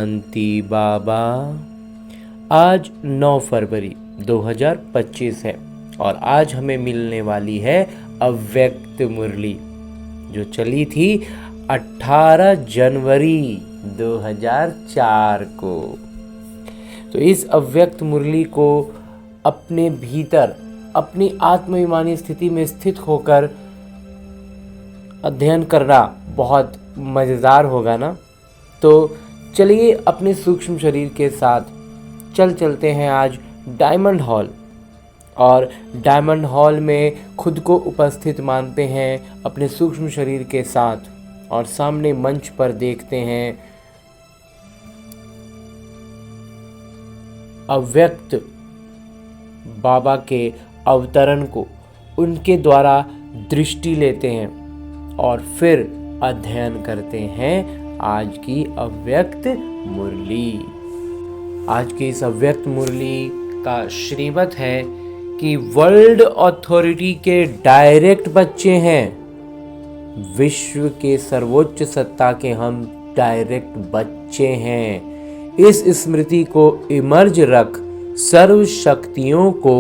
शांति बाबा। आज 9 फरवरी 2025 है और आज हमें मिलने वाली है अव्यक्त मुरली जो चली थी 18 जनवरी 2004 को। तो इस अव्यक्त मुरली को अपने भीतर अपनी आत्माभिमानी स्थिति में स्थित होकर अध्ययन करना बहुत मज़ेदार होगा ना। तो चलिए अपने सूक्ष्म शरीर के साथ चलते हैं आज डायमंड हॉल और डायमंड हॉल में खुद को उपस्थित मानते हैं अपने सूक्ष्म शरीर के साथ और सामने मंच पर देखते हैं अव्यक्त बाबा के अवतरण को, उनके द्वारा दृष्टि लेते हैं और फिर अध्ययन करते हैं आज की अव्यक्त मुरली। आज की इस अव्यक्त मुरली का श्रीमत है कि वर्ल्ड अथॉरिटी के डायरेक्ट बच्चे हैं, विश्व के सर्वोच्च सत्ता के हम डायरेक्ट बच्चे हैं। इस स्मृति को इमर्ज रख सर्व शक्तियों को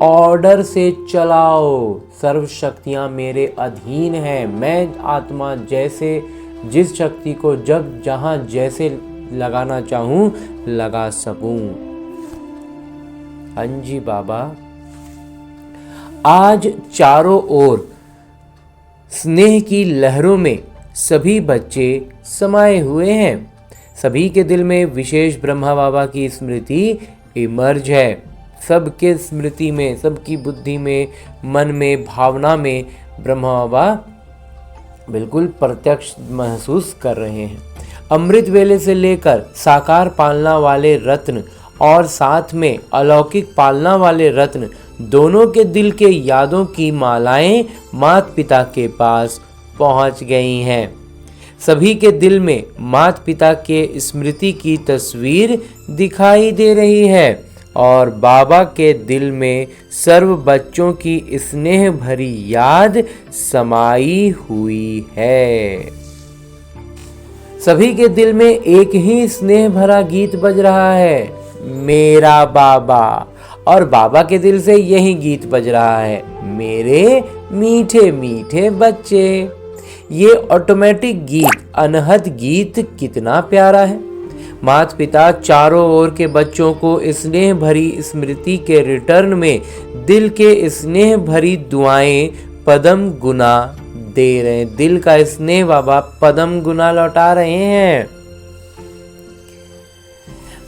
ऑर्डर से चलाओ। सर्व शक्तियाँ मेरे अधीन हैं, मैं आत्मा जैसे जिस शक्ति को जब जहाँ जैसे लगाना चाहूँ लगा सकूँ। हाँ जी बाबा। आज चारों ओर स्नेह की लहरों में सभी बच्चे समाये हुए हैं। सभी के दिल में विशेष ब्रह्मा बाबा की स्मृति इमर्ज है। सबके स्मृति में, सबकी बुद्धि में, मन में, भावना में ब्रह्मा बाबा बिल्कुल प्रत्यक्ष महसूस कर रहे हैं। अमृत वेले से लेकर साकार पालना वाले रत्न और साथ में अलौकिक पालना वाले रत्न दोनों के दिल के यादों की मालाएं माता पिता के पास पहुंच गई हैं। सभी के दिल में माता पिता के स्मृति की तस्वीर दिखाई दे रही है और बाबा के दिल में सर्व बच्चों की स्नेह भरी याद समाई हुई है। सभी के दिल में एक ही स्नेह भरा गीत बज रहा है, मेरा बाबा। और बाबा के दिल से यही गीत बज रहा है, मेरे मीठे मीठे बच्चे। ये ऑटोमेटिक गीत, अनहद गीत कितना प्यारा है। माता पिता चारों ओर के बच्चों को स्नेह भरी स्मृति के रिटर्न में दिल के स्नेह भरी दुआएं पदम गुना दे रहे हैं। दिल का स्नेह बाबा पदम गुना लौटा रहे हैं।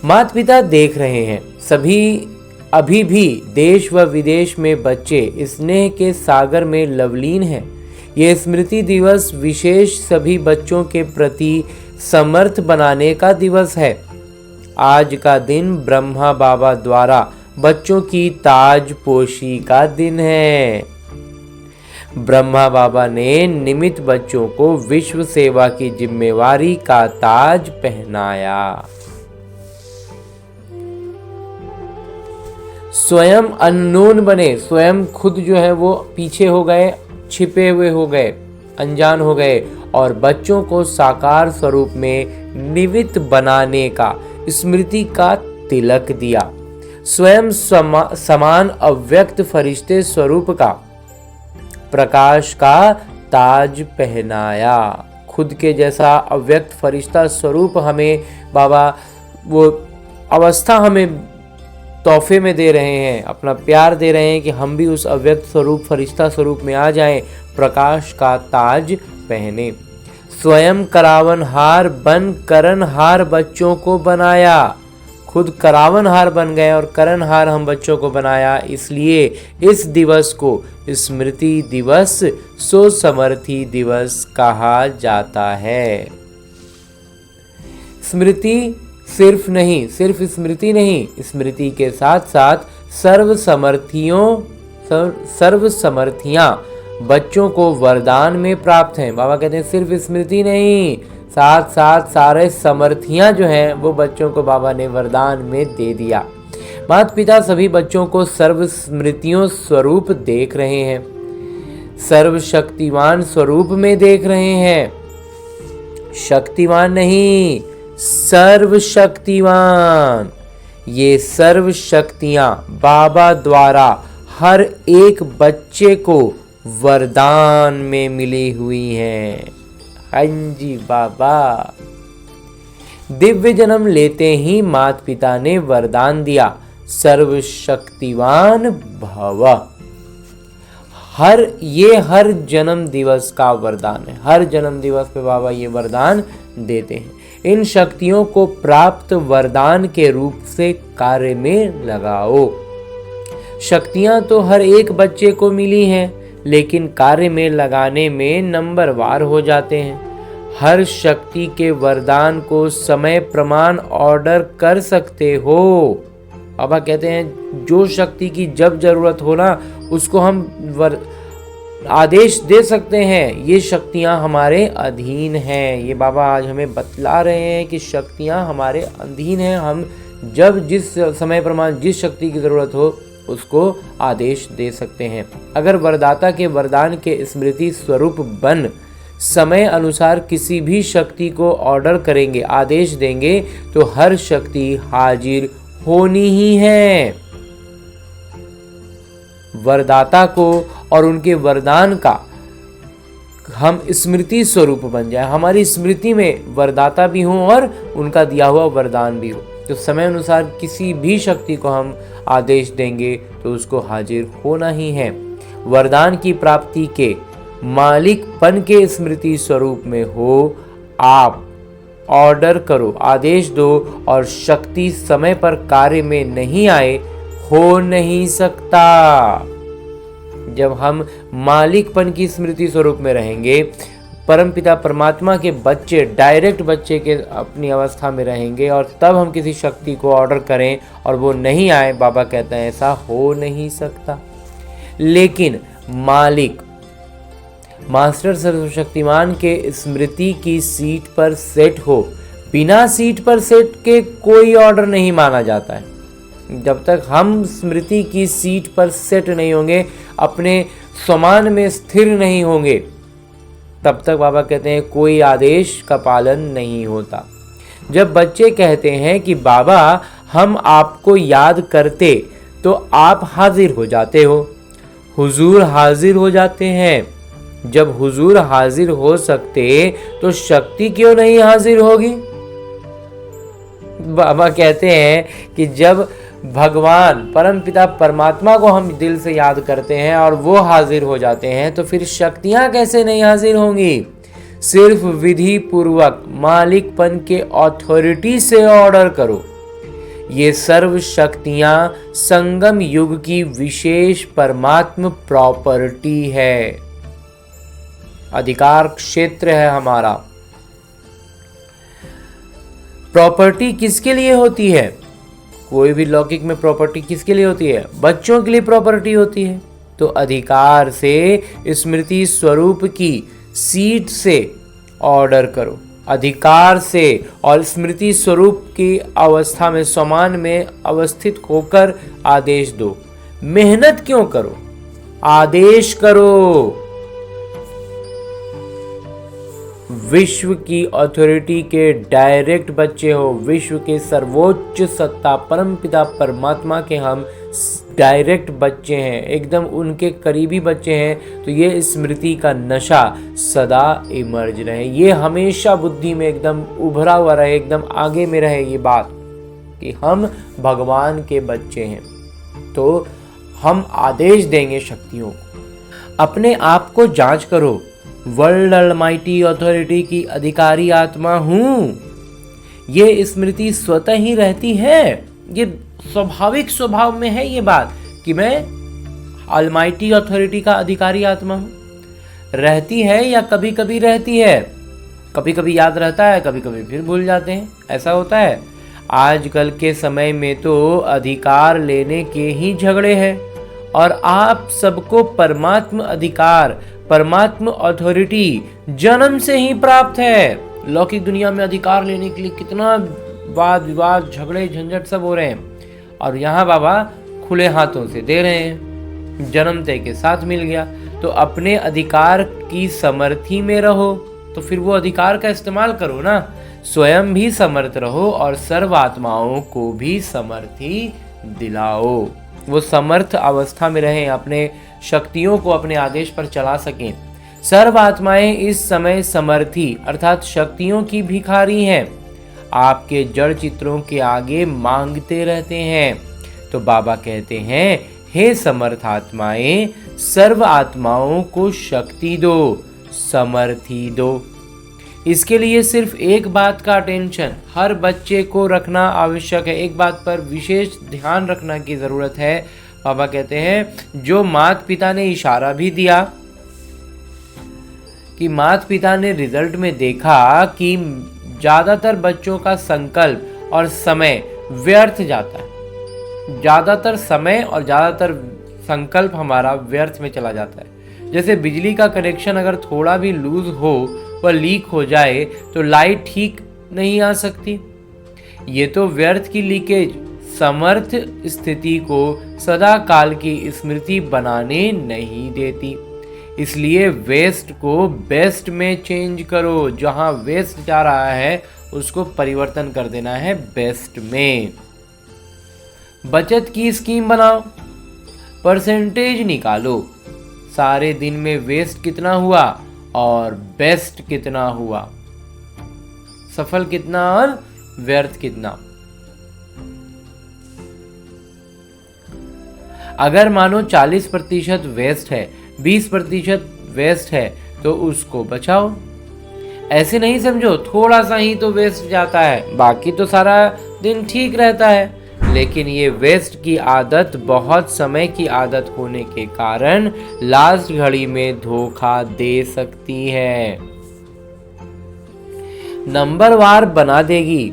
माता पिता देख रहे हैं, सभी अभी भी देश व विदेश में बच्चे स्नेह के सागर में लवलीन हैं। ये स्मृति दिवस विशेष सभी बच्चों के प्रति समर्थ बनाने का दिवस है। आज का दिन ब्रह्मा बाबा द्वारा बच्चों की ताजपोशी का दिन है। ब्रह्मा बाबा ने निमित्त बच्चों को विश्व सेवा की जिम्मेवारी का ताज पहनाया। स्वयं अननोन बने, स्वयं खुद जो है वो पीछे हो गए, छिपे हुए हो गए, अनजान हो गए और बच्चों को साकार स्वरूप में निमित्त बनाने का, स्मृति का तिलक दिया। स्वयं समान अव्यक्त फरिश्ते स्वरूप का, प्रकाश का ताज पहनाया। खुद के जैसा अव्यक्त फरिश्ता स्वरूप हमें बाबा वो अवस्था हमें तोहफे में दे रहे हैं, अपना प्यार दे रहे हैं कि हम भी उस अव्यक्त स्वरूप फरिश्ता स्वरूप में आ जाएं, प्रकाश का ताज पहने। स्वयं करावनहार बन करनहार बच्चों को बनाया। खुद करावनहार बन गए और करनहार हम बच्चों को बनाया। इसलिए इस दिवस को स्मृति दिवस, सुसमर्थी दिवस कहा जाता है। स्मृति सिर्फ स्मृति नहीं, स्मृति के साथ साथ सर्व समर्थियां बच्चों को वरदान में प्राप्त हैं। बाबा कहते हैं सिर्फ स्मृति नहीं, साथ साथ सारे समर्थियां जो हैं वो बच्चों को बाबा ने वरदान में दे दिया। माता पिता सभी बच्चों को सर्व स्मृतियों स्वरूप देख रहे हैं, सर्वशक्तिमान स्वरूप में देख रहे हैं। शक्तिमान नहीं, सर्वशक्तिवान। ये सर्व शक्तियां बाबा द्वारा हर एक बच्चे को वरदान में मिली हुई हैं। हाँ जी बाबा। दिव्य जन्म लेते ही माता पिता ने वरदान दिया, सर्वशक्तिवान भव। हर जन्म दिवस का वरदान है। हर जन्म दिवस पे बाबा ये वरदान देते हैं। इन शक्तियों को प्राप्त वरदान के रूप से कार्य में लगाओ। शक्तियां तो हर एक बच्चे को मिली हैं, लेकिन कार्य में लगाने में नंबरवार हो जाते हैं। हर शक्ति के वरदान को समय प्रमाण ऑर्डर कर सकते हो। बाबा कहते हैं जो शक्ति की जब जरूरत हो ना, उसको हम आदेश दे सकते हैं। ये शक्तियां हमारे अधीन हैं। ये बाबा आज हमें बतला रहे हैं कि शक्तियां हमारे अधीन हैं। हम जब जिस समय प्रमाण जिस शक्ति की जरूरत हो उसको आदेश दे सकते हैं। अगर वरदाता के वरदान के स्मृति स्वरूप बन समय अनुसार किसी भी शक्ति को ऑर्डर करेंगे, आदेश देंगे, तो हर शक्ति हाजिर होनी ही है। वरदाता को और उनके वरदान का हम स्मृति स्वरूप बन जाए, हमारी स्मृति में वरदाता भी हो और उनका दिया हुआ वरदान भी हो, तो समय अनुसार किसी भी शक्ति को हम आदेश देंगे तो उसको हाजिर होना ही है। वरदान की प्राप्ति के मालिकपन के स्मृति स्वरूप में हो, आप ऑर्डर करो, आदेश दो, और शक्ति समय पर कार्य में नहीं आए, हो नहीं सकता। जब हम मालिकपन की स्मृति स्वरूप में रहेंगे, परमपिता परमात्मा के बच्चे, डायरेक्ट बच्चे के अपनी अवस्था में रहेंगे, और तब हम किसी शक्ति को ऑर्डर करें और वो नहीं आए, बाबा कहते हैं ऐसा हो नहीं सकता। लेकिन मालिक मास्टर सर्वशक्तिमान के स्मृति की सीट पर सेट हो, बिना सीट पर सेट के कोई ऑर्डर नहीं माना जाता है। जब तक हम स्मृति की सीट पर सेट नहीं होंगे, अपने समान में स्थिर नहीं होंगे, तब तक बाबा कहते हैं कोई आदेश का पालन नहीं होता। जब बच्चे कहते हैं कि बाबा हम आपको याद करते, तो आप हाजिर हो जाते हो, हुजूर हाजिर हो जाते हैं। जब हुजूर हाजिर हो सकते तो शक्ति क्यों नहीं हाजिर होगी? बाबा कहते हैं कि जब भगवान परमपिता परमात्मा को हम दिल से याद करते हैं और वो हाजिर हो जाते हैं, तो फिर शक्तियां कैसे नहीं हाजिर होंगी? सिर्फ विधि पूर्वक मालिकपन के अथॉरिटी से ऑर्डर करो। ये सर्व शक्तियां संगम युग की विशेष परमात्म प्रॉपर्टी है, अधिकार क्षेत्र है हमारा। प्रॉपर्टी किसके लिए होती है? कोई भी लौकिक में प्रॉपर्टी किसके लिए होती है? बच्चों के लिए प्रॉपर्टी होती है। तो अधिकार से स्मृति स्वरूप की सीट से ऑर्डर करो, अधिकार से और स्मृति स्वरूप की अवस्था में समान में अवस्थित होकर आदेश दो। मेहनत क्यों करो? आदेश करो। विश्व की अथॉरिटी के डायरेक्ट बच्चे हो, विश्व के सर्वोच्च सत्ता परमपिता परमात्मा के हम डायरेक्ट बच्चे हैं, एकदम उनके करीबी बच्चे हैं। तो ये स्मृति का नशा सदा इमर्ज रहे, ये हमेशा बुद्धि में एकदम उभरा हुआ रहे, एकदम आगे में रहे ये बात कि हम भगवान के बच्चे हैं। तो हम आदेश देंगे शक्तियों को। अपने आप को जांच करो, वर्ल्ड अलमाइटी अथॉरिटी की अधिकारी आत्मा हूं। ये स्मृति स्वतः ही रहती है, ये स्वाभाविक स्वभाव में है ये बात कि मैं अलमाइटी अथॉरिटी का अधिकारी आत्मा हूं। रहती है या कभी कभी रहती है, कभी कभी याद रहता है, कभी कभी फिर भूल जाते हैं, ऐसा होता है। आजकल के समय में तो अधिकार लेने के ही झगड़े हैं, और आप सबको परमात्म अधिकार, परमात्म अथॉरिटी जन्म से ही प्राप्त है। लौकिक दुनिया में अधिकार लेने के लिए कितना वाद विवाद, झगड़े, झंझट सब हो रहे हैं, और यहाँ बाबा खुले हाथों से दे रहे हैं, जन्मते के साथ मिल गया। तो अपने अधिकार की समर्थी में रहो, तो फिर वो अधिकार का इस्तेमाल करो ना। स्वयं भी समर्थ रहो और सर्व आत्माओं को भी समर्थी दिलाओ। वो समर्थ अवस्था में रहें, अपने शक्तियों को अपने आदेश पर चला सकें। सर्व आत्माएं इस समय समर्थी अर्थात शक्तियों की भिखारी हैं, आपके जड़ चित्रों के आगे मांगते रहते हैं। तो बाबा कहते हैं, हे समर्थ आत्माएं, सर्व आत्माओं को शक्ति दो, समर्थी दो। इसके लिए सिर्फ एक बात का अटेंशन हर बच्चे को रखना आवश्यक है, एक बात पर विशेष ध्यान रखना की जरूरत है। बाबा कहते हैं, जो माता पिता ने इशारा भी दिया कि माता पिता ने रिजल्ट में देखा कि ज़्यादातर बच्चों का संकल्प और समय व्यर्थ जाता है, ज़्यादातर समय और ज़्यादातर संकल्प हमारा व्यर्थ में चला जाता है। जैसे बिजली का कनेक्शन अगर थोड़ा भी लूज हो व लीक हो जाए तो लाइट ठीक नहीं आ सकती। ये तो व्यर्थ की लीकेज समर्थ स्थिति को सदा काल की स्मृति बनाने नहीं देती। इसलिए वेस्ट को बेस्ट में चेंज करो, जहां वेस्ट जा रहा है उसको परिवर्तन कर देना है बेस्ट में। बचत की स्कीम बनाओ, परसेंटेज निकालो, सारे दिन में वेस्ट कितना हुआ और बेस्ट कितना हुआ, सफल कितना और व्यर्थ कितना। अगर मानो 40% वेस्ट है, 20% वेस्ट है तो उसको बचाओ। ऐसे नहीं समझो थोड़ा सा ही तो वेस्ट जाता है, बाकी तो सारा दिन ठीक रहता है। लेकिन ये वेस्ट की आदत बहुत समय की आदत होने के कारण लास्ट घड़ी में धोखा दे सकती है। नंबरवार बना देगी,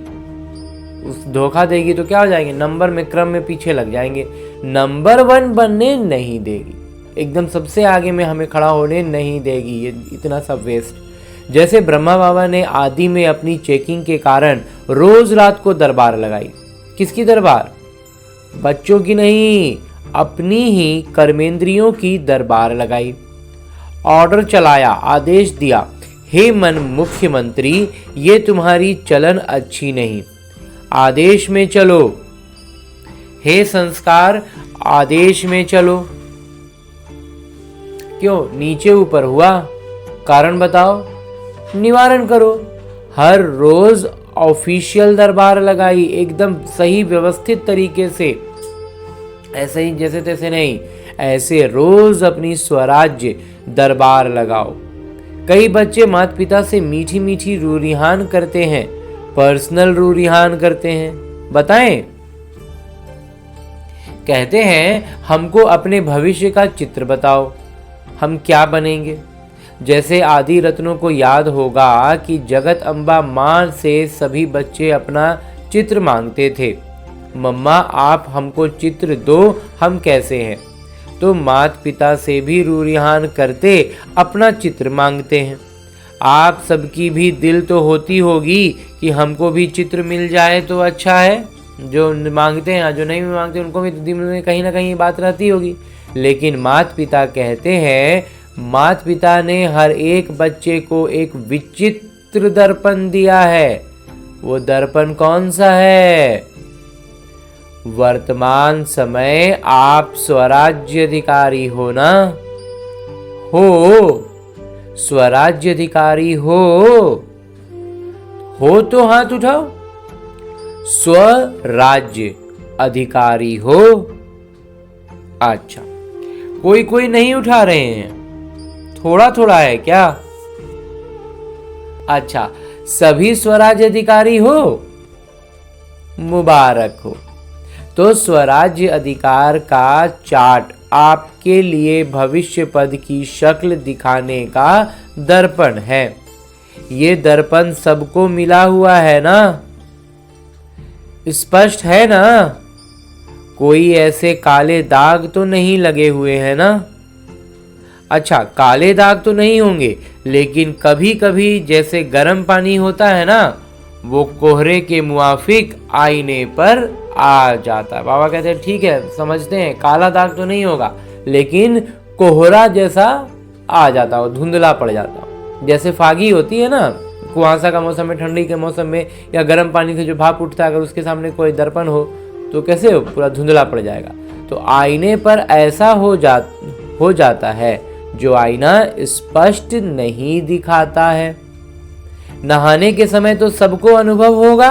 उस धोखा देगी तो क्या हो जाएंगे, नंबर में क्रम में पीछे लग जाएंगे। नंबर 1 बनने नहीं देगी, एकदम सबसे आगे में हमें खड़ा होने नहीं देगी। ये इतना सब वेस्ट। जैसे ब्रह्मा बाबा ने आदि में अपनी चेकिंग के कारण रोज रात को दरबार लगाई। किसकी दरबार? बच्चों की नहीं, अपनी ही कर्मेंद्रियों की दरबार लगाई। ऑर्डर चलाया, आदेश दिया, हे मन मुख्यमंत्री, ये तुम्हारी चलन अच्छी नहीं, आदेश में चलो। हे संस्कार, आदेश में चलो। क्यों नीचे ऊपर हुआ? कारण बताओ, निवारण करो। हर रोज ऑफिशियल दरबार लगाई, एकदम सही व्यवस्थित तरीके से, ऐसे ही जैसे तैसे नहीं, ऐसे रोज अपनी स्वराज्य दरबार लगाओ। कई बच्चे माता पिता से मीठी मीठी रूरिहान करते हैं, पर्सनल रूरिहान करते हैं। बताएं, कहते हैं हमको अपने भविष्य का चित्र बताओ, हम क्या बनेंगे। जैसे आदि रत्नों को याद होगा कि जगत अम्बा माँ से सभी बच्चे अपना चित्र मांगते थे, मम्मा आप हमको चित्र दो, हम कैसे हैं। तो माता पिता से भी रूरिहान करते अपना चित्र मांगते हैं। आप सबकी भी दिल तो होती होगी कि हमको भी चित्र मिल जाए तो अच्छा है। जो मांगते हैं, जो नहीं मांगते उनको भी दिल में कहीं ना कहीं बात रहती होगी। लेकिन माता पिता कहते हैं, माता पिता ने हर एक बच्चे को एक विचित्र दर्पण दिया है। वो दर्पण कौन सा है? वर्तमान समय आप स्वराज्य अधिकारी हो ना? हो, स्वराज्य अधिकारी हो तो हाथ उठाओ। स्वराज्य अधिकारी हो। अच्छा, कोई नहीं उठा रहे हैं, थोड़ा थोड़ा है क्या? अच्छा, सभी स्वराज्य अधिकारी हो, मुबारक हो। तो स्वराज्य अधिकार का चार्ट आपके लिए भविष्य पद की शक्ल दिखाने का दर्पण है। ये दर्पण सबको मिला हुआ है ना? स्पष्ट है ना? कोई ऐसे काले दाग तो नहीं लगे हुए हैं ना? अच्छा, काले दाग तो नहीं होंगे, लेकिन कभी कभी जैसे गर्म पानी होता है ना, वो कोहरे के मुआफिक आईने पर आ जाता है। बाबा कहते हैं ठीक है, समझते हैं, काला दाग तो नहीं होगा, लेकिन कोहरा जैसा आ जाता हो, धुंधला पड़ जाता हो। जैसे फागी होती है ना, कुहासा का मौसम में, ठंडी के मौसम में, या गर्म पानी से जो भाप उठता है, अगर उसके सामने कोई दर्पण हो तो कैसे हो, पूरा धुंधला पड़ जाएगा। तो आईने पर ऐसा हो जाता है जो आईना स्पष्ट नहीं दिखाता है। नहाने के समय तो सबको अनुभव होगा।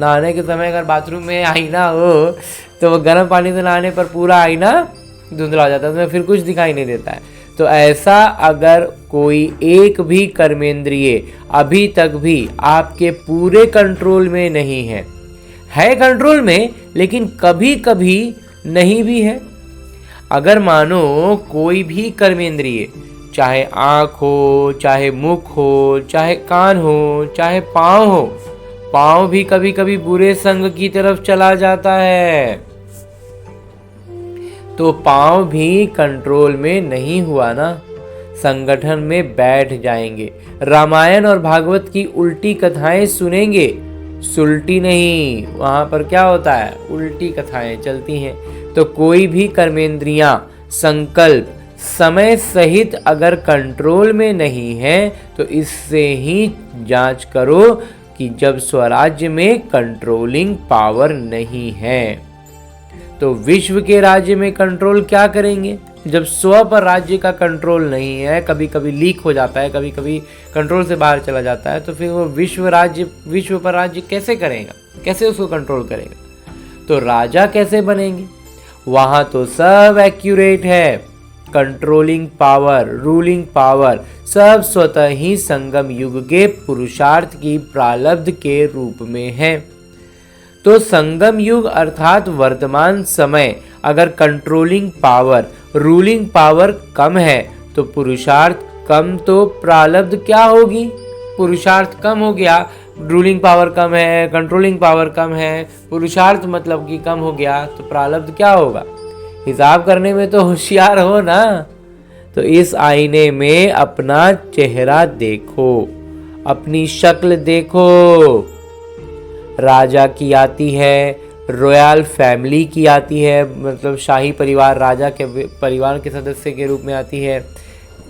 नहाने के समय अगर बाथरूम में आईना हो तो वो गर्म पानी से नहाने पर पूरा आईना धुंधला हो जाता है, उसमें फिर कुछ दिखाई नहीं देता है। तो ऐसा अगर कोई एक भी कर्मेंद्रिय अभी तक भी आपके पूरे कंट्रोल में नहीं है कंट्रोल में, लेकिन कभी कभी नहीं भी है। अगर मानो कोई भी कर्मेंद्रिय, चाहे आँख हो, चाहे मुख हो, चाहे कान हो, चाहे पाँव हो, पाँव भी कभी कभी बुरे संग की तरफ चला जाता है, तो पाँव भी कंट्रोल में नहीं हुआ ना, संगठन में बैठ जाएंगे। रामायण और भागवत की उल्टी कथाएं सुनेंगे, सुलटी नहीं, वहां पर क्या होता है, उल्टी कथाएं चलती हैं। तो कोई भी कर्मेंद्रियां, संकल्प समय सहित अगर कंट्रोल में नहीं है तो इससे ही जांच करो कि जब स्वराज्य में कंट्रोलिंग पावर नहीं है तो विश्व के राज्य में कंट्रोल क्या करेंगे। जब स्व पर राज्य का कंट्रोल नहीं है, कभी कभी लीक हो जाता है, कभी कभी कंट्रोल से बाहर चला जाता है, तो फिर वो विश्व पर राज्य कैसे करेगा, कैसे उसको कंट्रोल करेगा। तो राजा कैसे बनेंगे, वहां तो सब एक्यूरेट है, कंट्रोलिंग पावर, रूलिंग पावर सब स्वतः ही संगम युग के पुरुषार्थ की प्रारब्ध के रूप में है। तो संगम युग अर्थात वर्तमान समय अगर कंट्रोलिंग पावर, रूलिंग पावर कम है तो पुरुषार्थ कम, तो प्रारब्ध क्या होगी, पुरुषार्थ कम हो गया, रूलिंग पावर कम है, कंट्रोलिंग पावर कम है, पुरुषार्थ मतलब कि कम हो गया, तो प्रारब्ध क्या होगा। हिसाब करने में तो होशियार हो ना। तो इस आईने में अपना चेहरा देखो, अपनी शक्ल देखो। राजा की आती है, रॉयल फैमिली की आती है, मतलब शाही परिवार, राजा के परिवार के सदस्य के रूप में आती है,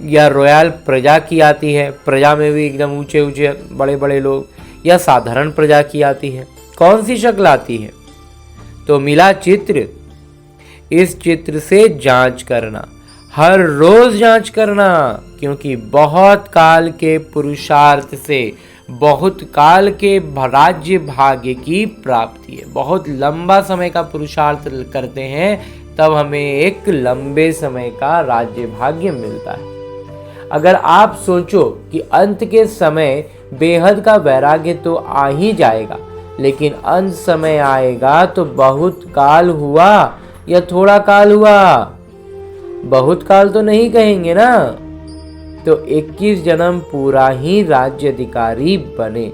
या रॉयल प्रजा की आती है, प्रजा में भी एकदम ऊंचे ऊंचे बड़े बड़े लोग, या साधारण प्रजा की आती है। कौन सी शक्ल आती है, तो मिला चित्र। इस चित्र से जांच करना, हर रोज जांच करना, क्योंकि बहुत काल के पुरुषार्थ से बहुत काल के राज्य भाग्य की प्राप्ति है। बहुत लंबा समय का पुरुषार्थ करते हैं तब हमें एक लंबे समय का राज्य भाग्य मिलता है। अगर आप सोचो कि अंत के समय बेहद का वैराग्य तो आ ही जाएगा, लेकिन अंत समय आएगा तो बहुत काल हुआ या थोड़ा काल हुआ, बहुत काल तो नहीं कहेंगे ना, तो 21 जन्म पूरा ही राज्य अधिकारी बने।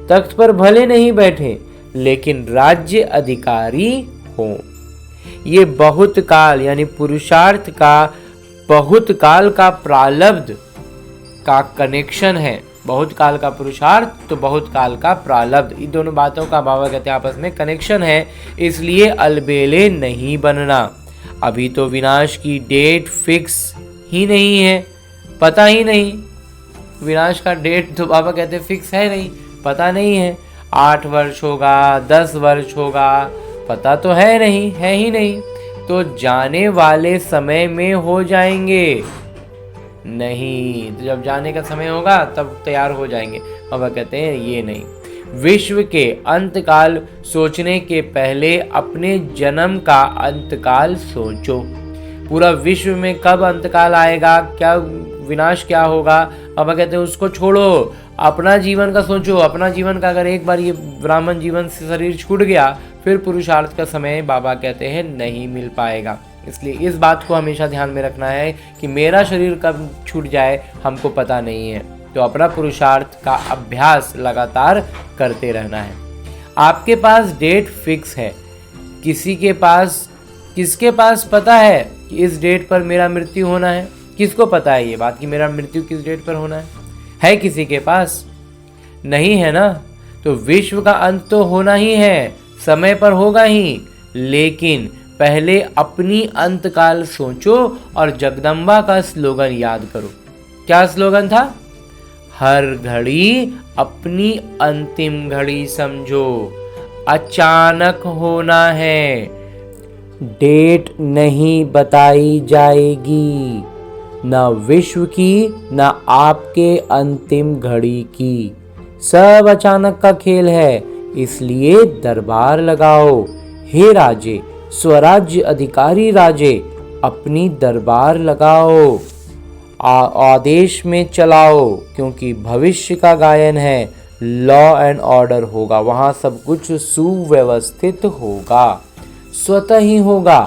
तख्त पर भले नहीं बैठे लेकिन राज्य अधिकारी हो। ये बहुत काल यानी पुरुषार्थ का बहुत काल का प्रारब्ध का कनेक्शन है। बहुत काल का पुरुषार्थ तो बहुत काल का प्रारब्ध, इन दोनों बातों का बाबा कहते हैं आपस में कनेक्शन है। इसलिए अलबेले नहीं बनना। अभी तो विनाश की डेट फिक्स ही नहीं है, पता ही नहीं। विनाश का डेट तो बाबा कहते फिक्स है नहीं, पता नहीं है। 8 वर्ष होगा, 10 वर्ष होगा, पता तो है नहीं, है ही नहीं। तो जाने वाले समय में हो जाएंगे, नहीं तो जब जाने का समय होगा तब तैयार हो जाएंगे। बाबा कहते हैं ये नहीं। विश्व के अंतकाल सोचने के पहले अपने जन्म का अंतकाल सोचो। पूरा विश्व में कब अंतकाल आएगा, क्या विनाश क्या होगा, बाबा कहते हैं उसको छोड़ो, अपना जीवन का सोचो। अपना जीवन का अगर एक बार ये ब्राह्मण जीवन से शरीर छूट गया फिर पुरुषार्थ का समय बाबा कहते हैं नहीं मिल पाएगा। इसलिए इस बात को हमेशा ध्यान में रखना है कि मेरा शरीर कब छूट जाए हमको पता नहीं है। तो अपना पुरुषार्थ का अभ्यास लगातार करते रहना है। आपके पास डेट फिक्स है, किसके पास पता है कि इस डेट पर मेरा मृत्यु होना है? किसको पता है ये बात कि मेरा मृत्यु किस डेट पर होना है किसी के पास? नहीं है ना। तो विश्व का अंत तो होना ही है, समय पर होगा ही, लेकिन पहले अपनी अंतकाल सोचो और जगदम्बा का स्लोगन याद करो। क्या स्लोगन था? हर घड़ी अपनी अंतिम घड़ी समझो। अचानक होना है, डेट नहीं बताई जाएगी, न विश्व की न आपके अंतिम घड़ी की। सब अचानक का खेल है, इसलिए दरबार लगाओ। हे राजे, स्वराज्य अधिकारी राजे, अपनी दरबार लगाओ, आदेश में चलाओ, क्योंकि भविष्य का गायन है। लॉ एंड ऑर्डर होगा, वहां सब कुछ सुव्यवस्थित होगा, स्वतः ही होगा।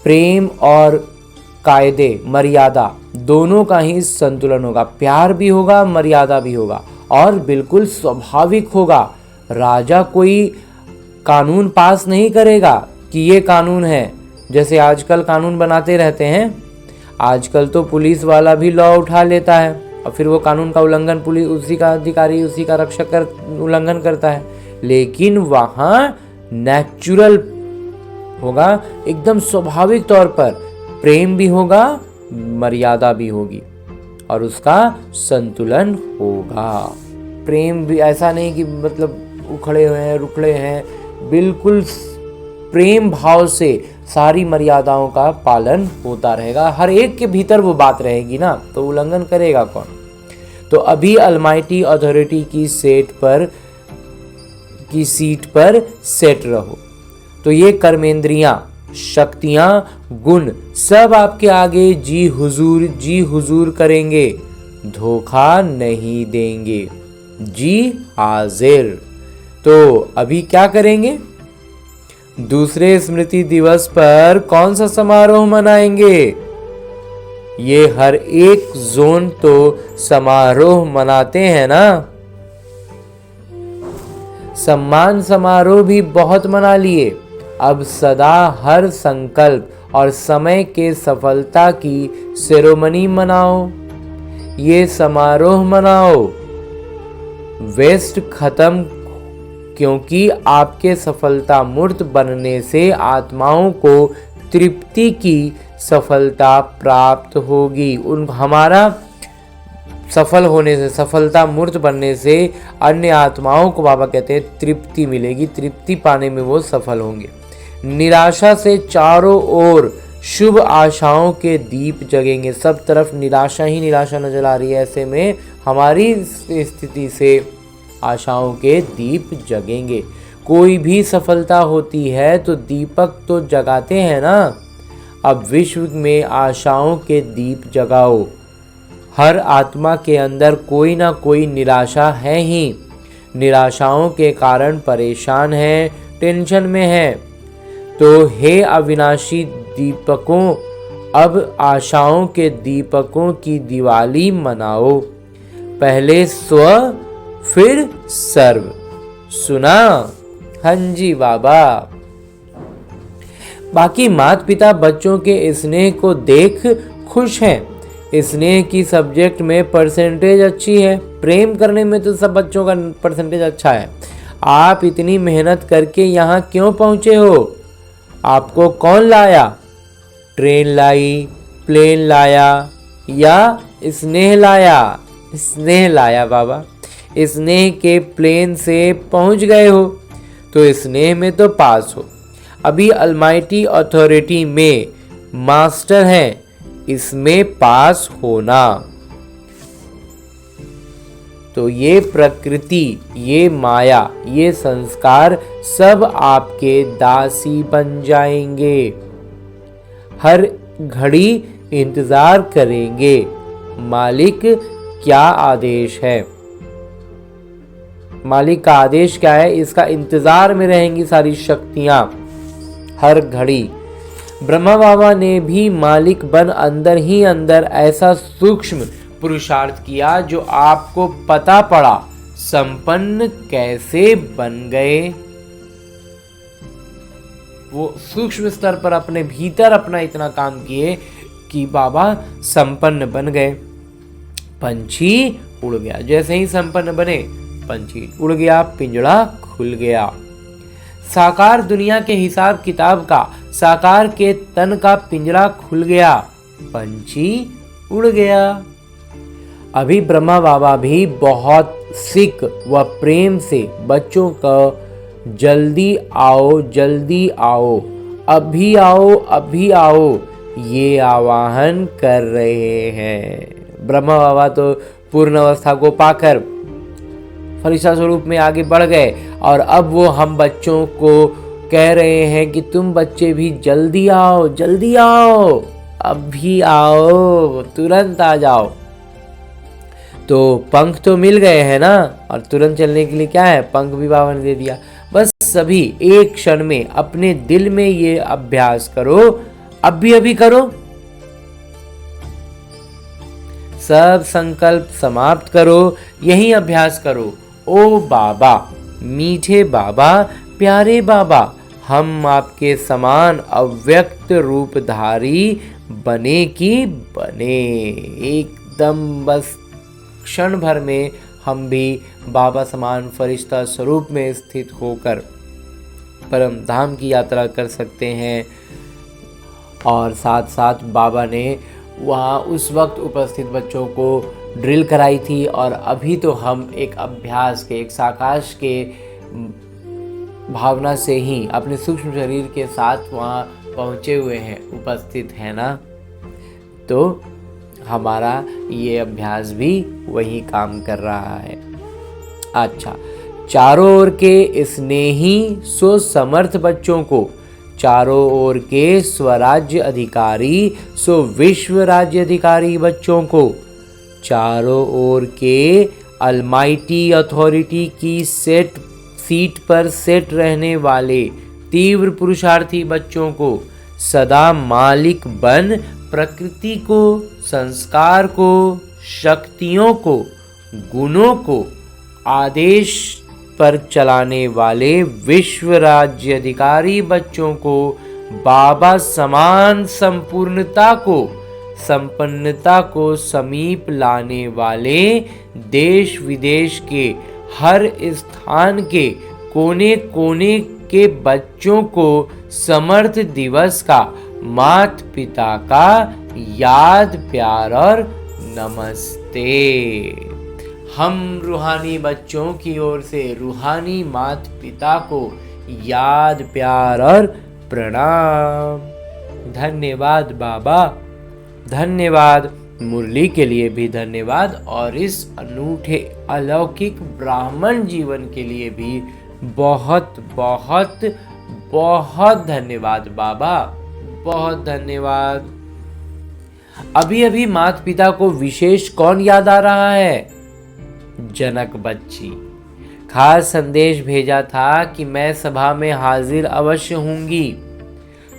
प्रेम और कायदे मर्यादा दोनों का ही संतुलन होगा, प्यार भी होगा, मर्यादा भी होगा, और बिल्कुल स्वाभाविक होगा। राजा कोई कानून पास नहीं करेगा कि ये कानून है, जैसे आजकल कानून बनाते रहते हैं। आजकल तो पुलिस वाला भी लॉ उठा लेता है और फिर वो कानून का उल्लंघन पुलिस उसी का अधिकारी उसी का रक्षक उल्लंघन करता है। लेकिन वहाँ नेचुरल होगा, एकदम स्वाभाविक तौर पर प्रेम भी होगा, मर्यादा भी होगी और उसका संतुलन होगा। प्रेम भी ऐसा नहीं कि मतलब उखड़े हुए हैं, रुखड़े हैं, बिल्कुल प्रेम भाव से सारी मर्यादाओं का पालन होता रहेगा। हर एक के भीतर वो बात रहेगी ना, तो उल्लंघन करेगा कौन। तो अभी अलमाइटी अथॉरिटी की सीट पर सेट रहो। तो ये कर्मेंद्रियां, शक्तियां, गुण सब आपके आगे जी हुजूर करेंगे, धोखा नहीं देंगे, जी हाजिर। तो अभी क्या करेंगे? दूसरे स्मृति दिवस पर कौन सा समारोह मनाएंगे? ये हर एक जोन तो समारोह मनाते हैं ना। सम्मान समारोह भी बहुत मना लिए, अब सदा हर संकल्प और समय के सफलता की सेरेमनी मनाओ। ये समारोह मनाओ। वेस्ट खत्म, क्योंकि आपके सफलता मूर्त बनने से आत्माओं को तृप्ति की सफलता प्राप्त होगी। हमारा सफल होने से, सफलता मूर्त बनने से अन्य आत्माओं को बाबा कहते हैं तृप्ति मिलेगी, तृप्ति पाने में वो सफल होंगे। निराशा से चारों ओर शुभ आशाओं के दीप जगेंगे। सब तरफ निराशा ही निराशा नजर आ रही है, ऐसे में हमारी स्थिति से आशाओं के दीप जगेंगे। कोई भी सफलता होती है तो दीपक तो जगाते हैं ना। अब विश्व में आशाओं के दीप जगाओ। हर आत्मा के अंदर कोई ना कोई निराशा है ही, निराशाओं के कारण परेशान है, टेंशन में है। तो हे अविनाशी दीपकों, अब आशाओं के दीपकों की दिवाली मनाओ। पहले स्व फिर सर्व। सुना? हाँ जी बाबा। बाकी माता पिता बच्चों के स्नेह को देख खुश हैं। स्नेह की सब्जेक्ट में परसेंटेज अच्छी है, प्रेम करने में तो सब बच्चों का परसेंटेज अच्छा है। आप इतनी मेहनत करके यहाँ क्यों पहुँचे हो? आपको कौन लाया? ट्रेन लाई, प्लेन लाया या स्नेह लाया? स्नेह लाया बाबा। स्नेह के प्लेन से पहुंच गए हो तो स्नेह में तो पास हो। अभी अलमाइटी अथॉरिटी में मास्टर हैं, इसमें पास होना। तो ये प्रकृति, ये माया, ये संस्कार सब आपके दासी बन जाएंगे। हर घड़ी इंतजार करेंगे मालिक क्या आदेश है। मालिक का आदेश क्या है, इसका इंतजार में रहेंगी सारी शक्तियां हर घड़ी। ब्रह्मा बाबा ने भी मालिक बन अंदर ही अंदर ऐसा सूक्ष्म पुरुषार्थ किया जो आपको पता पड़ा। संपन्न कैसे बन गए? वो सूक्ष्म स्तर पर अपने भीतर अपना इतना काम किए कि बाबा संपन्न बन गए। पंछी उड़ गया, जैसे ही संपन्न बने पंछी उड़ गया, पिंजड़ा खुल गया। साकार दुनिया के हिसाब किताब का, साकार के तन का पिंजरा खुल गया, पंछी उड़ गया। अभी ब्रह्मा बाबा भी बहुत सिक व प्रेम से बच्चों का जल्दी आओ, अभी आओ ये आवाहन कर रहे हैं। ब्रह्मा बाबा तो पूर्ण अवस्था को पाकर फरिश्ता स्वरूप में आगे बढ़ गए और अब वो हम बच्चों को कह रहे हैं कि तुम बच्चे भी जल्दी आओ, अभी आओ, तुरंत आ जाओ। तो पंख तो मिल गए हैं ना, और तुरंत चलने के लिए क्या है, पंख भी बाबा ने दे दिया। बस सभी एक क्षण में अपने दिल में ये अभ्यास करो, अभी करो। सब संकल्प समाप्त करो, यही अभ्यास करो। ओ बाबा, मीठे बाबा, प्यारे बाबा, हम आपके समान अव्यक्त रूपधारी बने की बने। एकदम बस क्षण भर में हम भी बाबा समान फरिश्ता स्वरूप में स्थित होकर परम धाम की यात्रा कर सकते हैं। और साथ साथ बाबा ने वहाँ उस वक्त उपस्थित बच्चों को ड्रिल कराई थी, और अभी तो हम एक अभ्यास के, एक साकाश के भावना से ही अपने सूक्ष्म शरीर के साथ वहाँ पहुँचे हुए हैं, उपस्थित है ना। तो हमारा ये अभ्यास भी वही काम कर रहा है। अच्छा, चारों ओर के स्नेही सो समर्थ बच्चों को, चारों ओर के स्वराज्य अधिकारी सो विश्व राज्य अधिकारी बच्चों को, चारों ओर के अलमाइटी अथॉरिटी की सीट पर सेट रहने वाले तीव्र पुरुषार्थी बच्चों को, सदा मालिक बन प्रकृति को, संस्कार को, शक्तियों को, गुणों को आदेश पर चलाने वाले विश्व राज्य अधिकारी बच्चों को, बाबा समान संपूर्णता को, संपन्नता को समीप लाने वाले देश विदेश के हर स्थान के कोने कोने के बच्चों को समर्थ दिवस का, माता पिता का याद, प्यार और नमस्ते। हम रूहानी बच्चों की ओर से रूहानी माता पिता को याद, प्यार और प्रणाम। धन्यवाद बाबा, धन्यवाद। मुरली के लिए भी धन्यवाद, और इस अनूठे अलौकिक ब्राह्मण जीवन के लिए भी बहुत बहुत बहुत धन्यवाद बाबा, बहुत धन्यवाद। अभी माता पिता को विशेष कौन याद आ रहा है? जनक बच्ची। खास संदेश भेजा था कि मैं सभा में हाजिर अवश्य होंगी।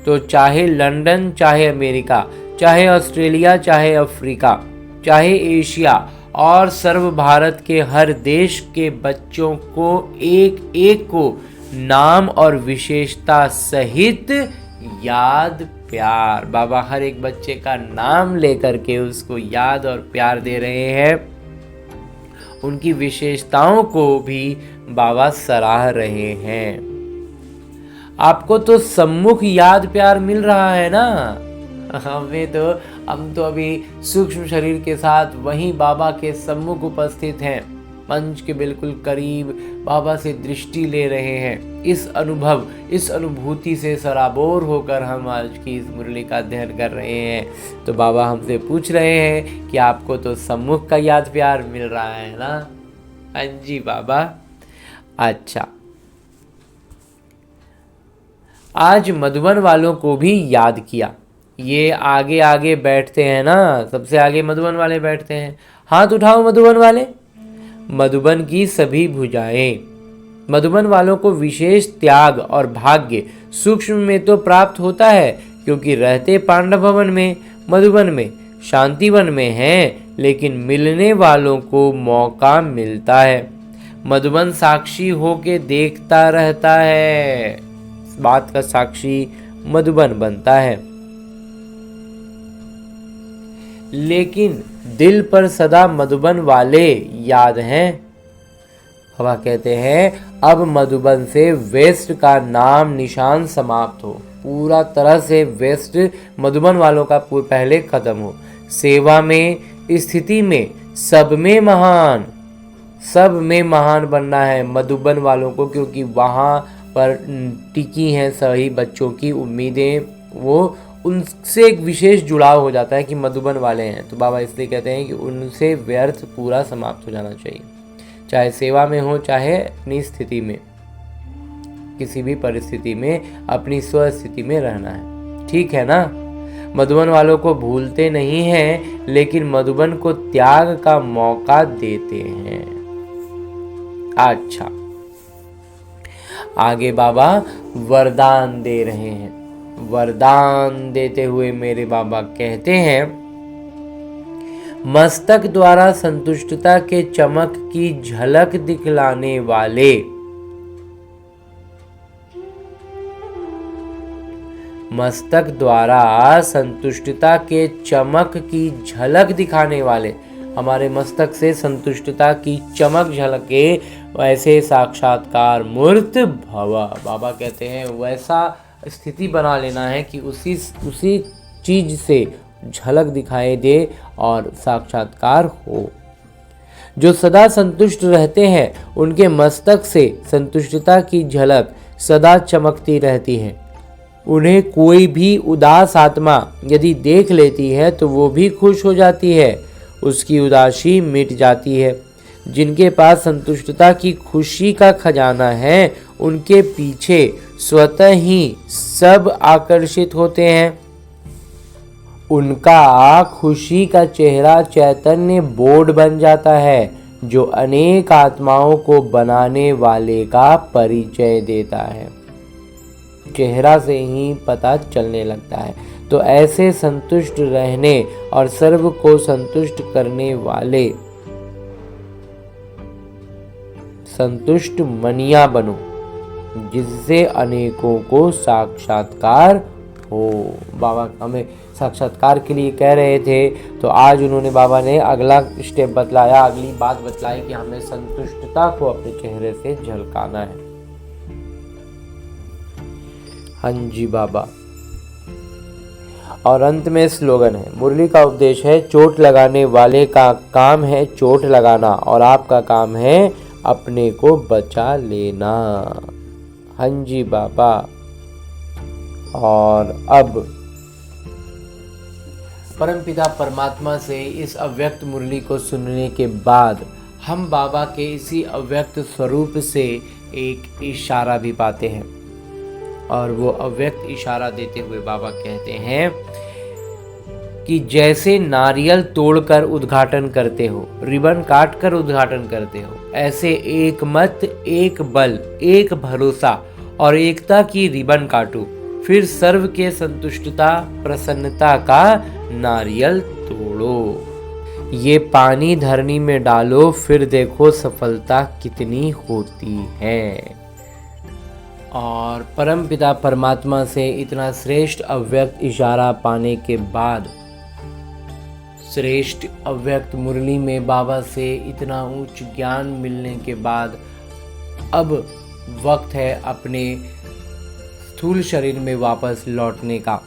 तो चाहे लंदन, चाहे अमेरिका, चाहे ऑस्ट्रेलिया, चाहे अफ्रीका, चाहे एशिया और सर्व भारत के हर देश के बच्चों को एक एक को नाम और विशेषता सहित याद, प्यार। बाबा हर एक बच्चे का नाम लेकर के उसको याद और प्यार दे रहे हैं। उनकी विशेषताओं को भी बाबा सराह रहे हैं। आपको तो सम्मुख याद प्यार मिल रहा है ना। हम तो अभी सूक्ष्म शरीर के साथ वहीं बाबा के सम्मुख उपस्थित हैं, मंच के बिल्कुल करीब बाबा से दृष्टि ले रहे हैं। इस अनुभूति से सराबोर होकर हम आज की इस मुरली का अध्ययन कर रहे हैं। तो बाबा हमसे पूछ रहे हैं कि आपको तो सम्मुख का याद प्यार मिल रहा है ना। हाँ जी बाबा। अच्छा, आज मधुबन वालों को भी याद किया। ये आगे आगे बैठते हैं ना, सबसे आगे मधुबन वाले बैठते हैं। हाथ उठाओ मधुबन वाले। मधुबन की सभी भुजाएं। मधुबन वालों को विशेष त्याग और भाग्य सूक्ष्म में तो प्राप्त होता है, क्योंकि रहते पांडव भवन में, मधुबन में, शांतिवन में हैं, लेकिन मिलने वालों को मौका मिलता है। मधुबन साक्षी होके देखता रहता है। इस बात का साक्षी मधुबन बनता है, लेकिन दिल पर सदा मधुबन वाले याद हैं। बाबा कहते हैं अब मधुबन से वेस्ट का नाम निशान समाप्त हो, पूरा तरह से वेस्ट मधुबन वालों का पहले खत्म हो। सेवा में, स्थिति में सब में महान बनना है मधुबन वालों को, क्योंकि वहाँ पर टिकी हैं सभी बच्चों की उम्मीदें, वो उनसे एक विशेष जुड़ाव हो जाता है कि मधुबन वाले हैं, तो बाबा इसलिए कहते हैं कि उनसे व्यर्थ पूरा समाप्त हो जाना चाहिए, चाहे सेवा में हो चाहे अपनी स्थिति में, किसी भी परिस्थिति में अपनी स्वस्थिति में रहना है। ठीक है ना। मधुबन वालों को भूलते नहीं हैं, लेकिन मधुबन को त्याग का मौका देते हैं। अच्छा, आगे बाबा वरदान दे रहे हैं। वरदान देते हुए मेरे बाबा कहते हैं, मस्तक द्वारा संतुष्टता के चमक की झलक दिखलाने वाले, मस्तक द्वारा संतुष्टता के चमक की झलक दिखाने वाले, हमारे मस्तक से संतुष्टता की चमक झलके वैसे साक्षात्कार मूर्त भव। बाबा कहते हैं वैसा स्थिति बना लेना है कि उसी चीज से झलक दिखाई दे और साक्षात्कार हो। जो सदा संतुष्ट रहते हैं उनके मस्तक से संतुष्टता की झलक सदा चमकती रहती है। उन्हें कोई भी उदास आत्मा यदि देख लेती है तो वो भी खुश हो जाती है, उसकी उदासी मिट जाती है। जिनके पास संतुष्टता की खुशी का खजाना है उनके पीछे स्वतः ही सब आकर्षित होते हैं। उनका खुशी का चेहरा चैतन्य बोर्ड बन जाता है जो अनेक आत्माओं को बनाने वाले का परिचय देता है। चेहरा से ही पता चलने लगता है। तो ऐसे संतुष्ट रहने और सर्व को संतुष्ट करने वाले संतुष्ट मनिया बनो, जिससे अनेकों को साक्षात्कार हो। बाबा हमें साक्षात्कार के लिए कह रहे थे, तो आज उन्होंने बाबा ने अगला स्टेप बतलाया, अगली बात बतलाई कि हमें संतुष्टता को अपने चेहरे से झलकाना है। हाँ जी बाबा। और अंत में स्लोगन है, मुरली का उपदेश है, चोट लगाने वाले का काम है चोट लगाना और आपका काम है अपने को बचा लेना। हाँ जी बाबा। और अब परमपिता परमात्मा से इस अव्यक्त मुरली को सुनने के बाद हम बाबा के इसी अव्यक्त स्वरूप से एक इशारा भी पाते हैं। और वो अव्यक्त इशारा देते हुए बाबा कहते हैं कि जैसे नारियल तोड़कर उद्घाटन करते हो, रिबन काट कर उद्घाटन करते हो, ऐसे एक मत, एक बल, एक भरोसा और एकता की रिबन काटो, फिर सर्व के संतुष्टता प्रसन्नता का नारियल तोड़ो। ये पानी धरनी में डालो, फिर देखो सफलता कितनी होती है। और परमपिता परमात्मा से इतना श्रेष्ठ अव्यक्त इशारा पाने के बाद, श्रेष्ठ अव्यक्त मुरली में बाबा से इतना उच्च ज्ञान मिलने के बाद अब वक्त है अपने स्थूल शरीर में वापस लौटने का।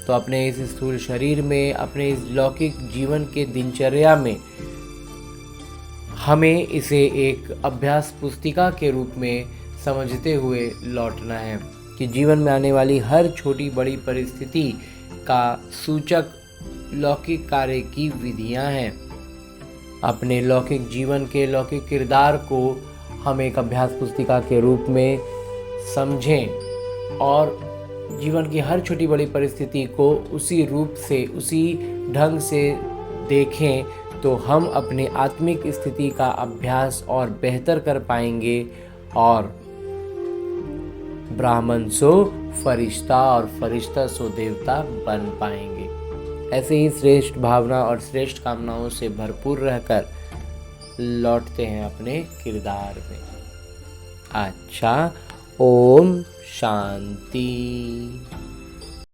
तो अपने इस स्थूल शरीर में, अपने इस लौकिक जीवन के दिनचर्या में हमें इसे एक अभ्यास पुस्तिका के रूप में समझते हुए लौटना है कि जीवन में आने वाली हर छोटी बड़ी परिस्थिति का सूचक लौकिक कार्य की विधियां हैं। अपने लौकिक जीवन के लौकिक किरदार को हम एक अभ्यास पुस्तिका के रूप में समझें और जीवन की हर छोटी बड़ी परिस्थिति को उसी रूप से, उसी ढंग से देखें, तो हम अपने आत्मिक स्थिति का अभ्यास और बेहतर कर पाएंगे और ब्राह्मण सो फरिश्ता और फरिश्ता सो देवता बन पाएंगे। ऐसे ही श्रेष्ठ भावना और श्रेष्ठ कामनाओं से भरपूर रहकर लौटते हैं अपने किरदार में। अच्छा, ओम शांति।